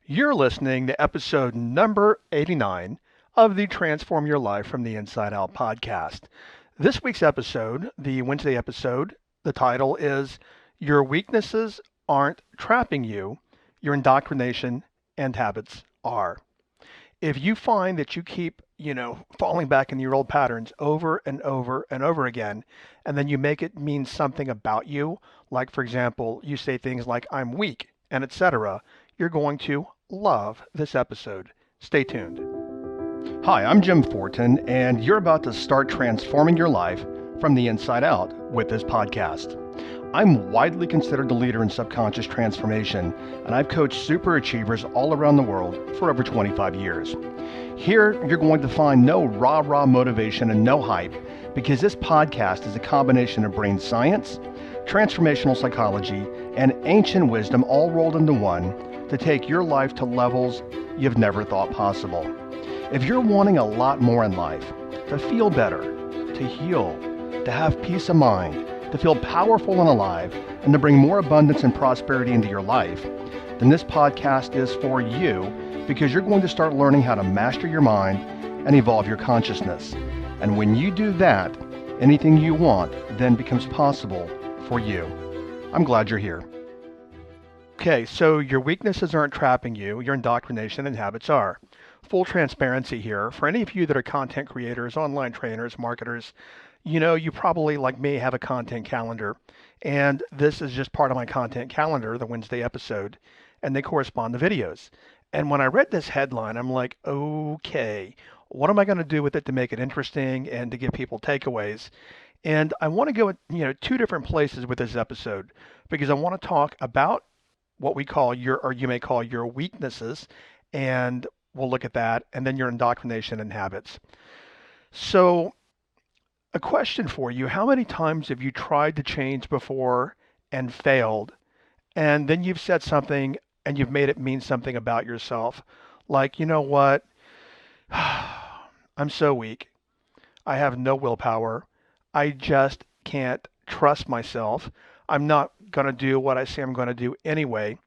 You're listening to episode number 89 of the Transform Your Life from the Inside Out podcast. This week's episode, the Wednesday episode, the title is Your Weaknesses Aren't Trapping You, Your Indoctrination and Habits Are. If you find that you keep, falling back into your old patterns over and over and over again, and then you make it mean something about you, like for example, you say things like I'm weak and etc., you're going to love this episode. Stay tuned. Hi, I'm Jim Fortin, and you're about to start transforming your life from the inside out with this podcast. I'm widely considered the leader in subconscious transformation, and I've coached super achievers all around the world for over 25 years. Here, you're going to find no rah-rah motivation and no hype, because this podcast is a combination of brain science, transformational psychology, and ancient wisdom all rolled into one to take your life to levels you've never thought possible. If you're wanting a lot more in life, to feel better, to heal, to have peace of mind, to feel powerful and alive, and to bring more abundance and prosperity into your life, then this podcast is for you, because you're going to start learning how to master your mind and evolve your consciousness. And when you do that, anything you want then becomes possible for you. I'm glad you're here. Okay, so your weaknesses aren't trapping you, your indoctrination and habits are. Full transparency here. For any of you that are content creators, online trainers, marketers, you probably, like me, have a content calendar. And this is just part of my content calendar, the Wednesday episode, and they correspond to videos. And when I read this headline, I'm like, okay, what am I going to do with it to make it interesting and to give people takeaways? And I want to go, two different places with this episode, because I want to talk about what we call you may call your weaknesses, and we'll look at that, and then your indoctrination and habits. So a question for you, how many times have you tried to change before and failed, and then you've said something and you've made it mean something about yourself? Like, you know what? I'm so weak. I have no willpower. I just can't trust myself. I'm not going to do what I say I'm going to do anyway,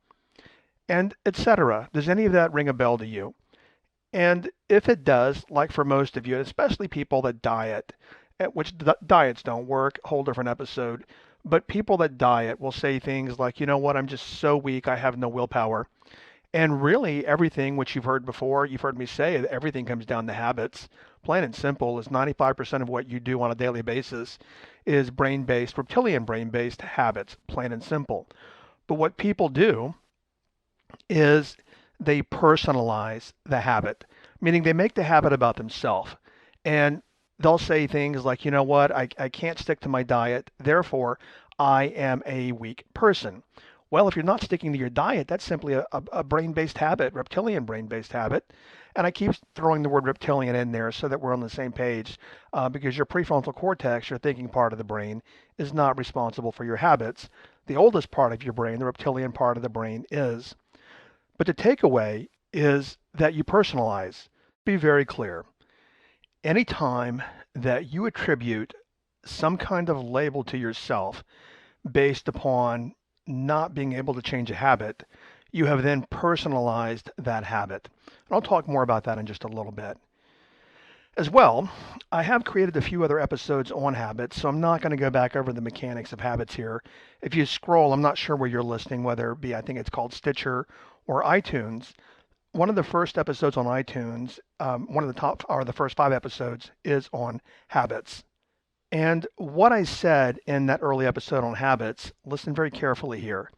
and etc. Does any of that ring a bell to you? And if it does, like for most of you, especially people that diet, which diets don't work, whole different episode, but people that diet will say things like, you know what, I'm just so weak, I have no willpower. And really, everything which you've heard before, you've heard me say, everything comes down to habits. Plain and simple is 95% of what you do on a daily basis is brain-based, reptilian brain-based habits, plain and simple. But what people do is they personalize the habit, meaning they make the habit about themselves. And they'll say things like, you know what, I can't stick to my diet, therefore I am a weak person. Well, if you're not sticking to your diet, that's simply a brain-based habit, reptilian brain-based habit. And I keep throwing the word reptilian in there so that we're on the same page, because your prefrontal cortex, your thinking part of the brain, is not responsible for your habits. The oldest part of your brain, the reptilian part of the brain, is. But the takeaway is that you personalize. Be very clear. Anytime that you attribute some kind of label to yourself based upon not being able to change a habit, you have then personalized that habit. And I'll talk more about that in just a little bit. As well, I have created a few other episodes on habits, so I'm not going to go back over the mechanics of habits here. If you scroll, I'm not sure where you're listening, whether it be, I think it's called Stitcher or iTunes. One of the first episodes on iTunes, one of the top, or the first 5 episodes, is on habits. And what I said in that early episode on habits, listen very carefully here,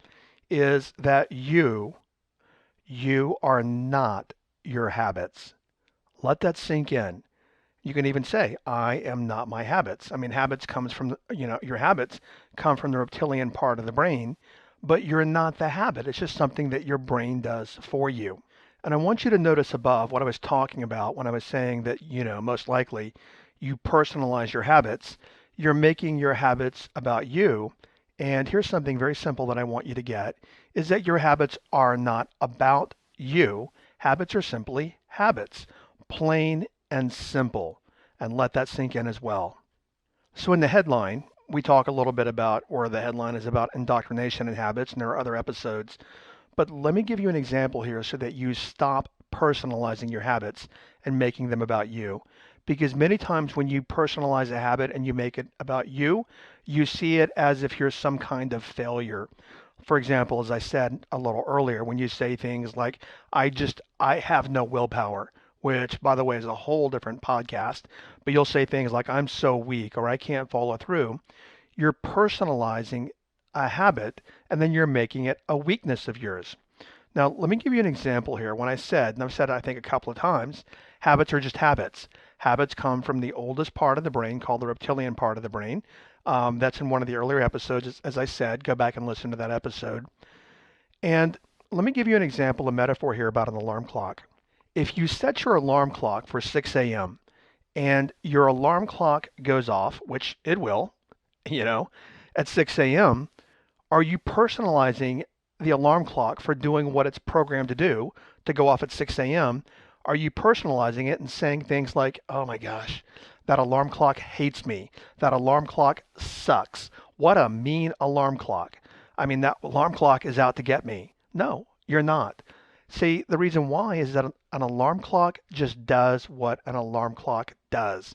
is that you are not your habits. Let that sink in. You can even say, I am not my habits. I mean, habits comes from, your habits come from the reptilian part of the brain, but you're not the habit. It's just something that your brain does for you. And I want you to notice above what I was talking about when I was saying that, most likely you personalize your habits. You're making your habits about you. And here's something very simple that I want you to get, is that your habits are not about you. Habits are simply habits, plain and simple. And let that sink in as well. So in the headline, we talk a little bit about, or the headline is about indoctrination and habits, and there are other episodes. But let me give you an example here so that you stop personalizing your habits and making them about you. Because many times when you personalize a habit and you make it about you, you see it as if you're some kind of failure. For example, as I said a little earlier, when you say things like, I have no willpower, which by the way is a whole different podcast, but you'll say things like, I'm so weak or I can't follow through. You're personalizing a habit and then you're making it a weakness of yours. Now, let me give you an example here. When I said, and I've said it I think a couple of times, habits are just habits. Habits come from the oldest part of the brain called the reptilian part of the brain. That's in one of the earlier episodes. As I said, go back and listen to that episode. And let me give you an example, a metaphor here about an alarm clock. If you set your alarm clock for 6 a.m. and your alarm clock goes off, which it will, you know, at 6 a.m., are you personalizing the alarm clock for doing what it's programmed to do, to go off at 6 a.m.? Are you personalizing it and saying things like, oh my gosh, that alarm clock hates me. That alarm clock sucks. What a mean alarm clock. I mean, that alarm clock is out to get me. No, you're not. See, the reason why is that an alarm clock just does what an alarm clock does.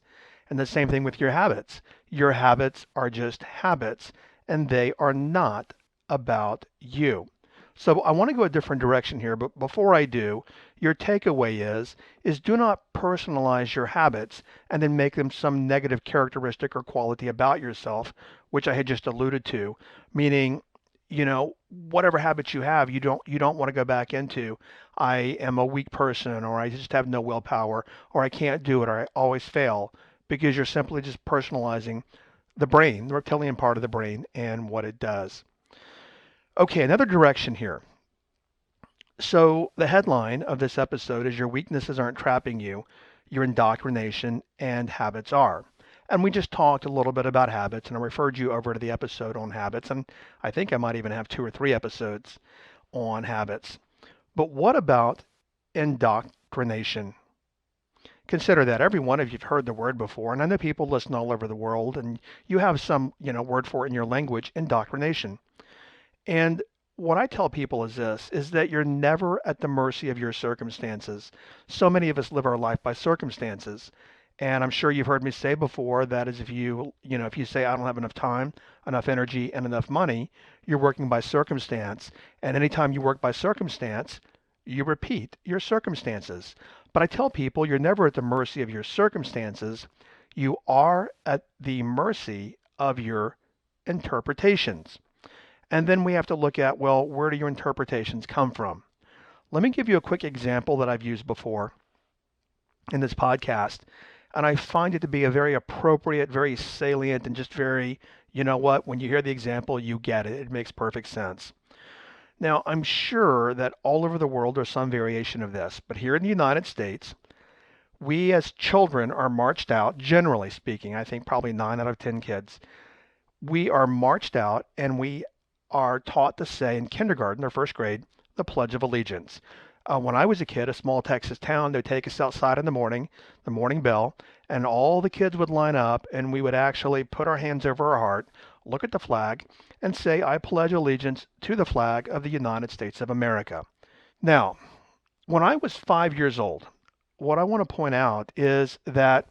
And the same thing with your habits. Your habits are just habits, and they are not about you. So I want to go a different direction here, but before I do, your takeaway is do not personalize your habits and then make them some negative characteristic or quality about yourself, which I had just alluded to, meaning, whatever habits you have, you don't want to go back into, I am a weak person, or I just have no willpower, or I can't do it, or I always fail, because you're simply just personalizing the brain, the reptilian part of the brain, and what it does. Okay, another direction here. So the headline of this episode is Your Weaknesses Aren't Trapping You, Your Indoctrination and Habits Are. And we just talked a little bit about habits, and I referred you over to the episode on habits, and I think I might even have 2 or 3 episodes on habits. But what about indoctrination? Consider that every one of you've heard the word before, and I know people listen all over the world, and you have some, word for it in your language, indoctrination. And what I tell people is this, is that you're never at the mercy of your circumstances. So many of us live our life by circumstances. And I'm sure you've heard me say before that is if if you say I don't have enough time, enough energy, and enough money, you're working by circumstance. And anytime you work by circumstance, you repeat your circumstances. But I tell people you're never at the mercy of your circumstances. You are at the mercy of your interpretations. And then we have to look at, well, where do your interpretations come from? Let me give you a quick example that I've used before in this podcast. And I find it to be a very appropriate, very salient, and just very, when you hear the example, you get it. It makes perfect sense. Now, I'm sure that all over the world there's some variation of this, but here in the United States, we as children are marched out, generally speaking, I think probably 9 out of 10 kids, we are marched out and we are taught to say in kindergarten or first grade, the Pledge of Allegiance. When I was a kid, a small Texas town, they'd take us outside in the morning bell, and all the kids would line up and we would actually put our hands over our heart, look at the flag, and say, I pledge allegiance to the flag of the United States of America. Now, when I was 5 years old, what I want to point out is that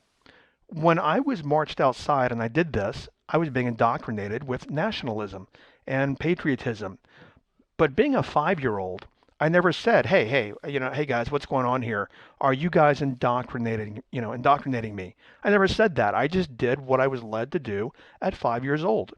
when I was marched outside and I did this, I was being indoctrinated with nationalism and patriotism. But being a 5-year-old, I never said, hey guys, what's going on here? Are you guys indoctrinating me? I never said that. I just did what I was led to do at 5 years old.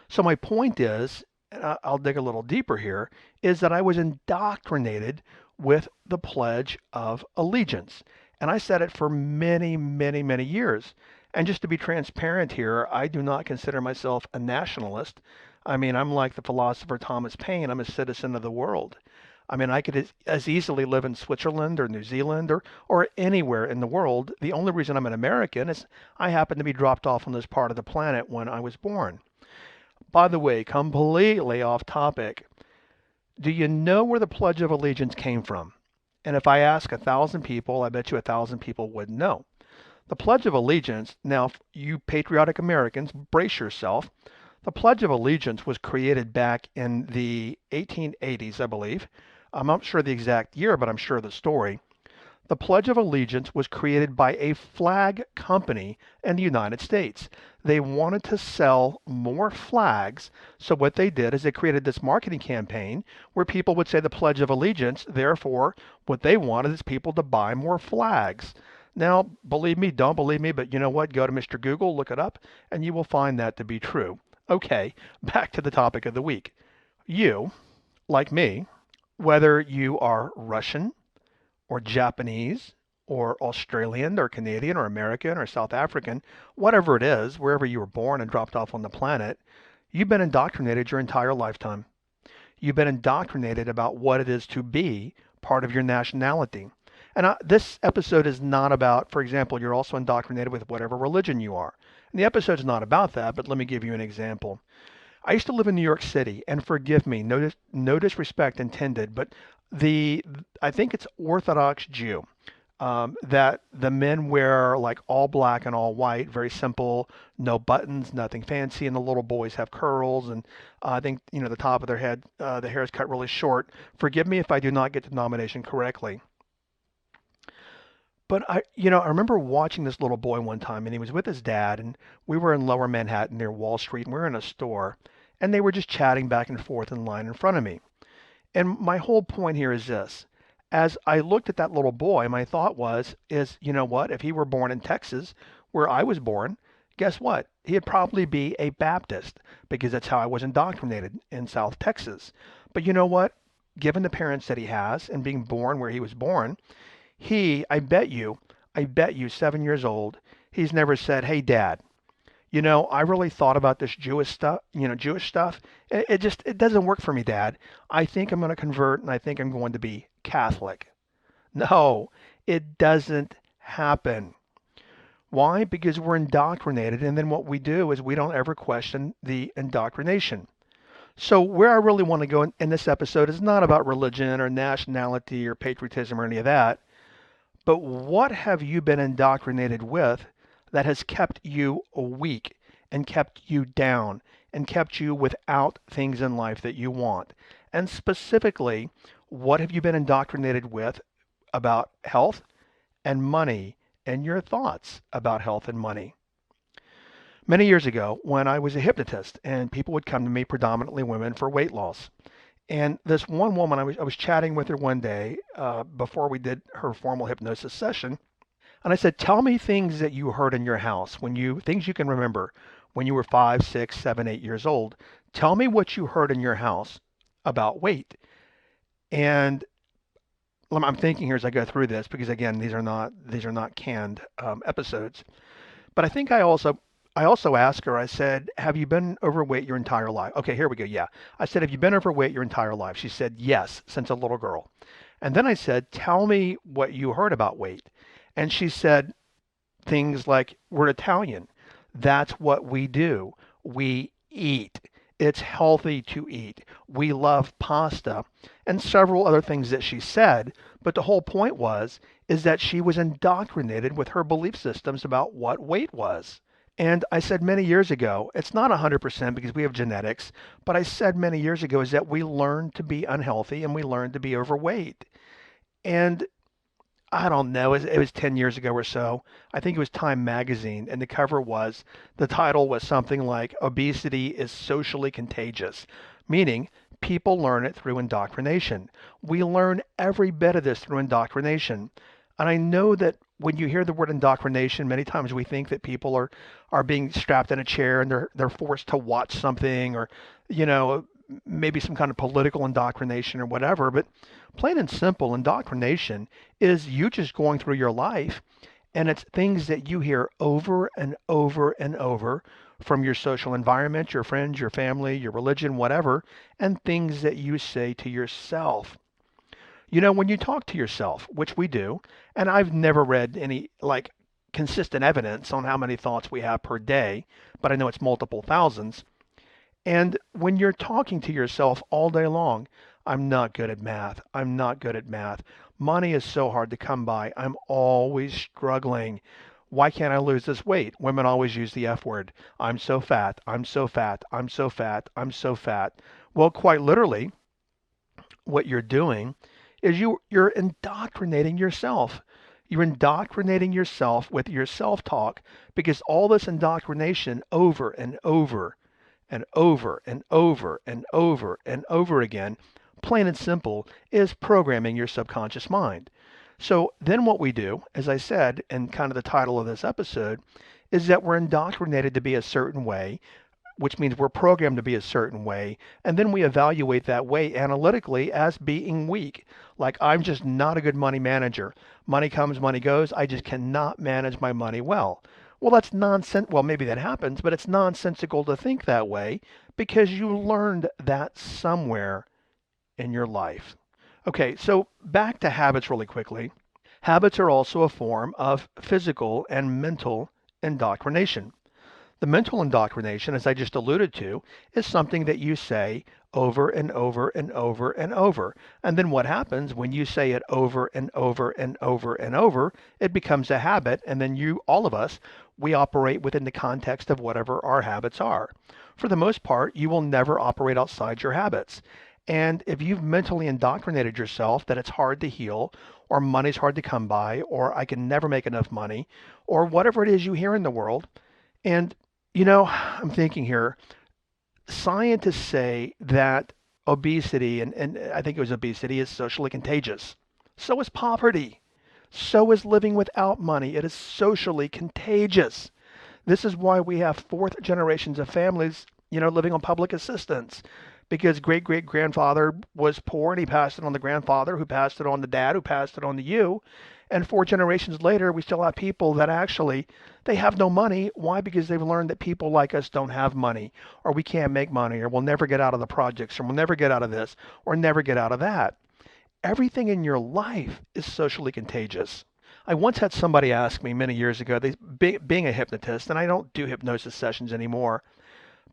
So my point is, and I'll dig a little deeper here, is that I was indoctrinated with the Pledge of Allegiance. And I said it for many, many, many years. And just to be transparent here, I do not consider myself a nationalist. I mean, I'm like the philosopher Thomas Paine. I'm a citizen of the world. I mean, I could as easily live in Switzerland or New Zealand or anywhere in the world. The only reason I'm an American is I happen to be dropped off on this part of the planet when I was born. By the way, completely off topic. Do you know where the Pledge of Allegiance came from? And if I ask 1,000 people, I bet you 1,000 people would know. The Pledge of Allegiance, now you patriotic Americans, brace yourself. The Pledge of Allegiance was created back in the 1880s, I believe, I'm not sure the exact year, but I'm sure of the story. The Pledge of Allegiance was created by a flag company in the United States. They wanted to sell more flags, so what they did is they created this marketing campaign where people would say the Pledge of Allegiance. Therefore, what they wanted is people to buy more flags. Now, believe me, don't believe me, but you know what? Go to Mr. Google, look it up, and you will find that to be true. Okay, back to the topic of the week. You, like me, whether you are Russian, or Japanese or Australian or Canadian or American or South African, whatever it is, wherever you were born and dropped off on the planet, you've been indoctrinated your entire lifetime. You've been indoctrinated about what it is to be part of your nationality. And this episode is not about, for example, you're also indoctrinated with whatever religion you are. And the episode's not about that, but let me give you an example. I used to live in New York City, and forgive me, no disrespect intended, but the I think it's Orthodox Jew that the men wear like all black and all white, very simple, no buttons, nothing fancy, and the little boys have curls, and I think the top of their head, the hair is cut really short. Forgive me if I do not get the denomination correctly. But I remember watching this little boy one time, and he was with his dad, and we were in Lower Manhattan near Wall Street, and we were in a store, and they were just chatting back and forth in line in front of me. And my whole point here is this. As I looked at that little boy, my thought is, you know what? If he were born in Texas, where I was born, guess what? He'd probably be a Baptist because that's how I was indoctrinated in South Texas. But you know what? Given the parents that he has and being born where he was born, I bet you, 7 years old, he's never said, "Hey, Dad, I really thought about this Jewish stuff. It doesn't work for me, Dad. I think I'm going to convert and I think I'm going to be Catholic." No, it doesn't happen. Why? Because we're indoctrinated, and then what we do is we don't ever question the indoctrination. So where I really want to go in this episode is not about religion or nationality or patriotism or any of that. But what have you been indoctrinated with that has kept you weak and kept you down and kept you without things in life that you want? And specifically, what have you been indoctrinated with about health and money and your thoughts about health and money? Many years ago, when I was a hypnotist, and people would come to me, predominantly women, for weight loss. And this one woman, I was chatting with her one day before we did her formal hypnosis session, and I said, "Tell me things that you heard in your house things you can remember when you were 5, 6, 7, 8 years old. Tell me what you heard in your house about weight." And I'm thinking here as I go through this because again, these are not canned episodes. But I also asked her. I said, "Have you been overweight your entire life?" Okay, here we go. Yeah, I said, "Have you been overweight your entire life?" She said, "Yes, since a little girl." And then I said, "Tell me what you heard about weight." And she said things like, "We're Italian. That's what we do. We eat. It's healthy to eat. We love pasta," and several other things that she said. But the whole point is that she was indoctrinated with her belief systems about what weight was. And I said many years ago, it's not 100% because we have genetics, but I said many years ago is that we learn to be unhealthy and we learn to be overweight. And I don't know, it was 10 years ago or so. I think it was Time magazine, and the title was something like Obesity is Socially Contagious, meaning people learn it through indoctrination. We learn every bit of this through indoctrination. And I know that when you hear the word indoctrination, many times we think that people are being strapped in a chair and they're forced to watch something or, you know, maybe some kind of political indoctrination or whatever. But plain and simple, indoctrination is you just going through your life and it's things that you hear over and over and over from your social environment, your friends, your family, your religion, whatever, and things that you say to yourself. When you talk to yourself, which we do, and I've never read any like consistent evidence on how many thoughts we have per day, but I know it's multiple thousands. And when you're talking to yourself all day long, "I'm not good at math. I'm not good at math. Money is so hard to come by. I'm always struggling. Why can't I lose this weight?" Women always use the F word. "I'm so fat. I'm so fat. I'm so fat. I'm so fat." Well, quite literally, what you're doing is you're indoctrinating yourself. You're indoctrinating yourself with your self-talk because all this indoctrination over and over and over and over and over and over again, plain and simple, is programming your subconscious mind. So then what we do, as I said, and kind of the title of this episode, is that we're indoctrinated to be a certain way, which means we're programmed to be a certain way, and then we evaluate that way analytically as being weak. Like, I'm just not a good money manager. Money comes, money goes. I just cannot manage my money well. Well, that's nonsense. Well, maybe that happens, but it's nonsensical to think that way because you learned that somewhere in your life. Okay, so back to habits really quickly. Habits are also a form of physical and mental indoctrination. The mental indoctrination, as I just alluded to, is something that you say over and over and over and over. And then what happens when you say it over and over and over and over, it becomes a habit. And then all of us, we operate within the context of whatever our habits are. For the most part, you will never operate outside your habits. And if you've mentally indoctrinated yourself that it's hard to heal, or money's hard to come by, or I can never make enough money, or whatever it is you hear in the world, and I'm thinking here, scientists say that obesity, and I think it was obesity, is socially contagious. So is poverty. So is living without money. It is socially contagious. This is why we have fourth generations of families, living on public assistance. Because great great grandfather was poor and he passed it on to grandfather, who passed it on to dad, who passed it on to you. And four generations later, we still have people that actually they have no money. Why? Because they've learned that people like us don't have money, or we can't make money, or we'll never get out of the projects, or we'll never get out of this, or never get out of that. Everything in your life is socially contagious. I once had somebody ask me many years ago, being a hypnotist, and I don't do hypnosis sessions anymore,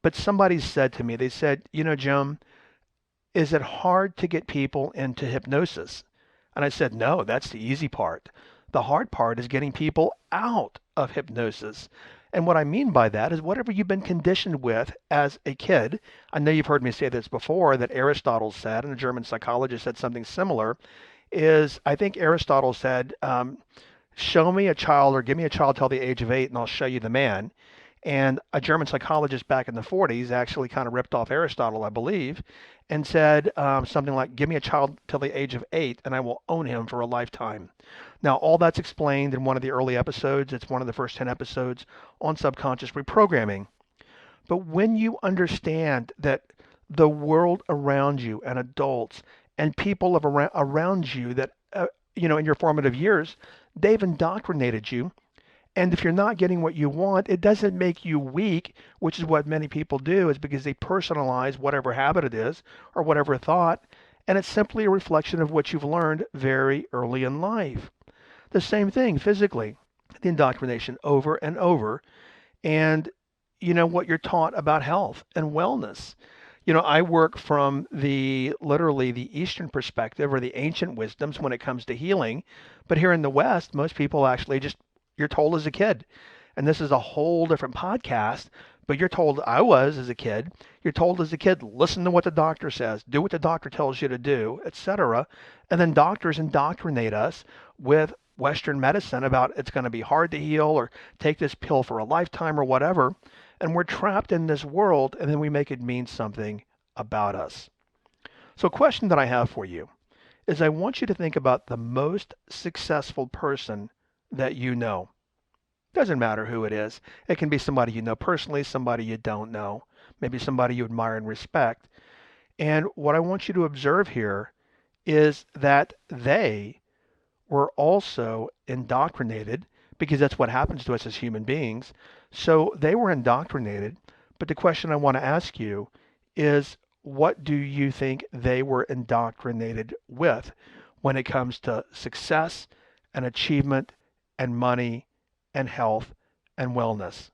but somebody said to me, they said, Jim, is it hard to get people into hypnosis? And I said, no, that's the easy part. The hard part is getting people out of hypnosis. And what I mean by that is whatever you've been conditioned with as a kid. I know you've heard me say this before, that Aristotle said, and a German psychologist said something similar, is I think Aristotle said, show me a child or give me a child till the age of 8 and I'll show you the man. And a German psychologist back in the 40s actually kind of ripped off Aristotle, I believe, and said something like, give me a child till the age of 8 and I will own him for a lifetime. Now, all that's explained in one of the early episodes. It's one of the first 10 episodes on subconscious reprogramming. But when you understand that the world around you and adults and people around you that, in your formative years, they've indoctrinated you. And if you're not getting what you want, it doesn't make you weak, which is what many people do, is because they personalize whatever habit it is or whatever thought, and it's simply a reflection of what you've learned very early in life. The same thing physically, the indoctrination over and over, and what you're taught about health and wellness. I work from literally the Eastern perspective or the ancient wisdoms when it comes to healing, but here in the West, most people actually just you're told as a kid. And this is a whole different podcast, but you're told, I was as a kid, you're told as a kid, listen to what the doctor says, do what the doctor tells you to do, etc. And then doctors indoctrinate us with Western medicine about it's going to be hard to heal or take this pill for a lifetime or whatever. And we're trapped in this world and then we make it mean something about us. So a question that I have for you is I want you to think about the most successful person that you know. Doesn't matter who it is. It can be somebody you know personally, somebody you don't know, maybe somebody you admire and respect. And what I want you to observe here is that they were also indoctrinated, because that's what happens to us as human beings. So they were indoctrinated. But the question I want to ask you is, what do you think they were indoctrinated with when it comes to success and achievement and money and health and wellness?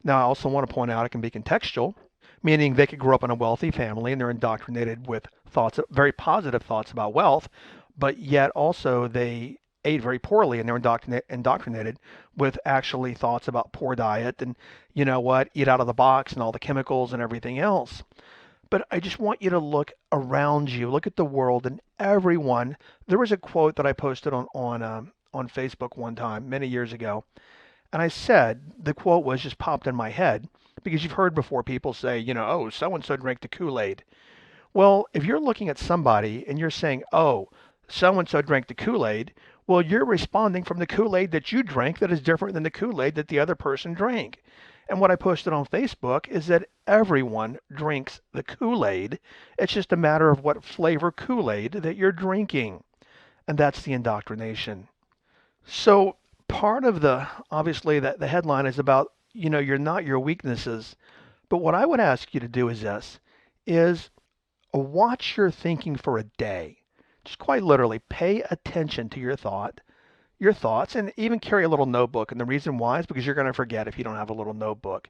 Now, I also want to point out it can be contextual, meaning they could grow up in a wealthy family and they're indoctrinated with thoughts, very positive thoughts about wealth, but yet also they ate very poorly and they're indoctrinated with actually thoughts about poor diet and, eat out of the box and all the chemicals and everything else. But I just want you to look around you, look at the world and everyone. There was a quote that I posted on Facebook one time many years ago, and I said the quote was just popped in my head because you've heard before people say, oh, so and so drank the Kool-Aid. Well, if you're looking at somebody and you're saying, oh, so and so drank the Kool-Aid, well, you're responding from the Kool-Aid that you drank that is different than the Kool-Aid that the other person drank. And what I posted on Facebook is that everyone drinks the Kool-Aid. It's just a matter of what flavor Kool-Aid that you're drinking. And that's the indoctrination. So part of obviously, that the headline is about, you're not your weaknesses. But what I would ask you to do is this, is watch your thinking for a day. Just quite literally pay attention to your thoughts, and even carry a little notebook. And the reason why is because you're going to forget if you don't have a little notebook.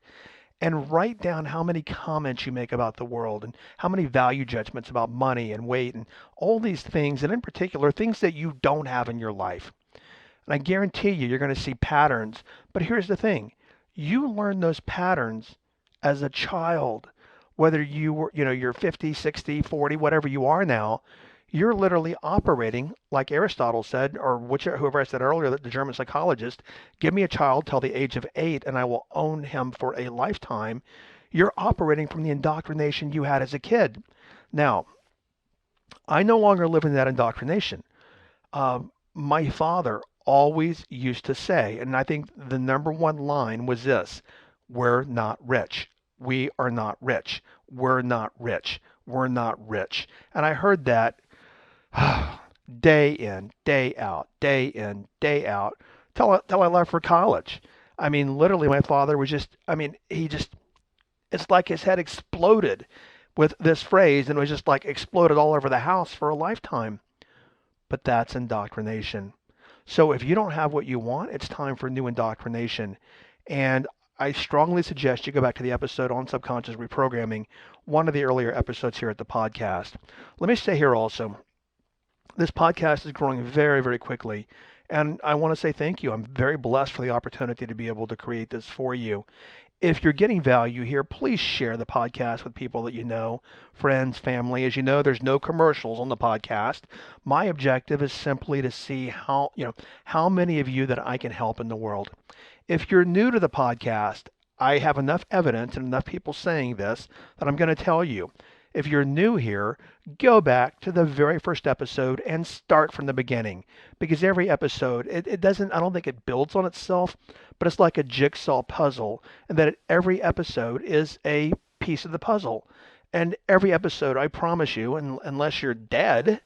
And write down how many comments you make about the world and how many value judgments about money and weight and all these things, and in particular, things that you don't have in your life. And I guarantee you're going to see patterns. But here's the thing. You learn those patterns as a child, whether you're 50, 60, 40, whatever you are now. You're literally operating like Aristotle said, or whoever I said earlier, the German psychologist, give me a child till the age of 8 and I will own him for a lifetime. You're operating from the indoctrination you had as a kid. Now, I no longer live in that indoctrination. My father always used to say, and I think the number one line was this: we're not rich. We are not rich. We're not rich. We're not rich. And I heard that day in, day out, day in, day out, till I left for college. I mean, literally, my father was it's like his head exploded with this phrase, and it was just like exploded all over the house for a lifetime. But that's indoctrination. So if you don't have what you want, it's time for new indoctrination. And I strongly suggest you go back to the episode on subconscious reprogramming, one of the earlier episodes here at the podcast. Let me say here also, this podcast is growing very, very quickly. And I want to say thank you. I'm very blessed for the opportunity to be able to create this for you. If you're getting value here, please share the podcast with people that you know, friends, family. As you know, there's no commercials on the podcast. My objective is simply to see how many of you that I can help in the world. If you're new to the podcast, I have enough evidence and enough people saying this that I'm going to tell you. If you're new here, go back to the very first episode and start from the beginning. Because every episode, it doesn't, I don't think it builds on itself, but it's like a jigsaw puzzle. And that every episode is a piece of the puzzle. And every episode, I promise you, unless you're dead,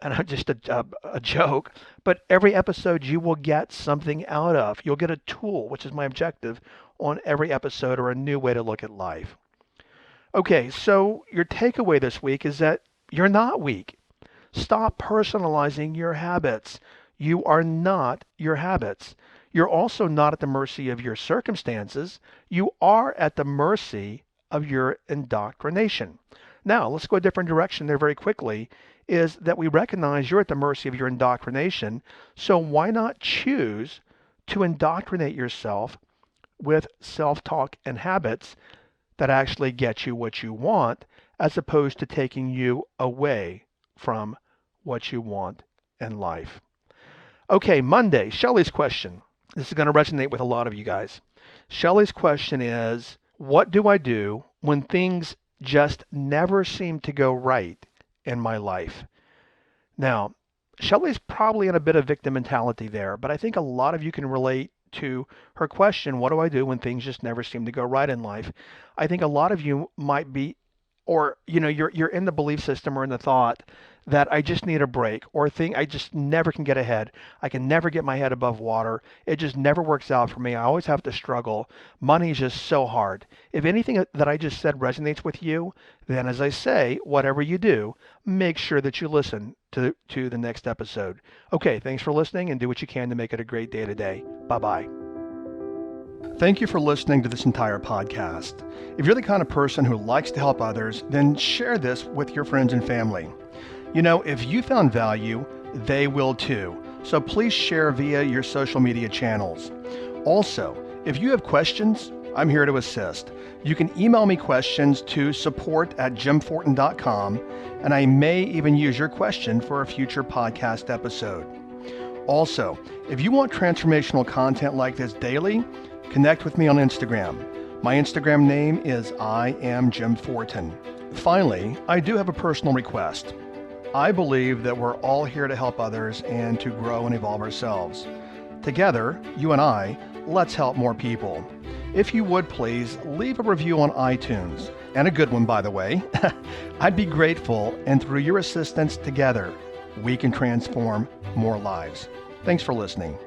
and I'm just a joke, but every episode you will get something out of. You'll get a tool, which is my objective, on every episode, or a new way to look at life. Okay, so your takeaway this week is that you're not weak. Stop personalizing your habits. You are not your habits. You're also not at the mercy of your circumstances. You are at the mercy of your indoctrination. Now, let's go a different direction there very quickly, is that we recognize you're at the mercy of your indoctrination. So why not choose to indoctrinate yourself with self-talk and habits that actually get you what you want, as opposed to taking you away from what you want in life. Okay, Monday, Shelley's question. This is going to resonate with a lot of you guys. Shelley's question is, what do I do when things just never seem to go right in my life? Now, Shelley's probably in a bit of victim mentality there, but I think a lot of you can relate to her question, what do I do when things just never seem to go right in life? I think a lot of you might be, or you're in the belief system or in the thought that I just need a break, or I just never can get ahead. I can never get my head above water. It just never works out for me. I always have to struggle. Money's just so hard. If anything that I just said resonates with you, then as I say, whatever you do, make sure that you listen to the next episode. Okay, thanks for listening, and do what you can to make it a great day today. Bye-bye. Thank you for listening to this entire podcast. If you're the kind of person who likes to help others, then share this with your friends and family. If you found value, they will too. So please share via your social media channels. Also, if you have questions I'm here to assist. You can email me questions to support@jimfortin.com, and I may even use your question for a future podcast episode. Also, if you want transformational content like this daily, connect with me on Instagram. My Instagram name is I am Jim Fortin. Finally, I do have a personal request. I believe that we're all here to help others and to grow and evolve ourselves. Together, you and I, let's help more people. If you would please leave a review on iTunes, and a good one, by the way. I'd be grateful, and through your assistance together, we can transform more lives. Thanks for listening.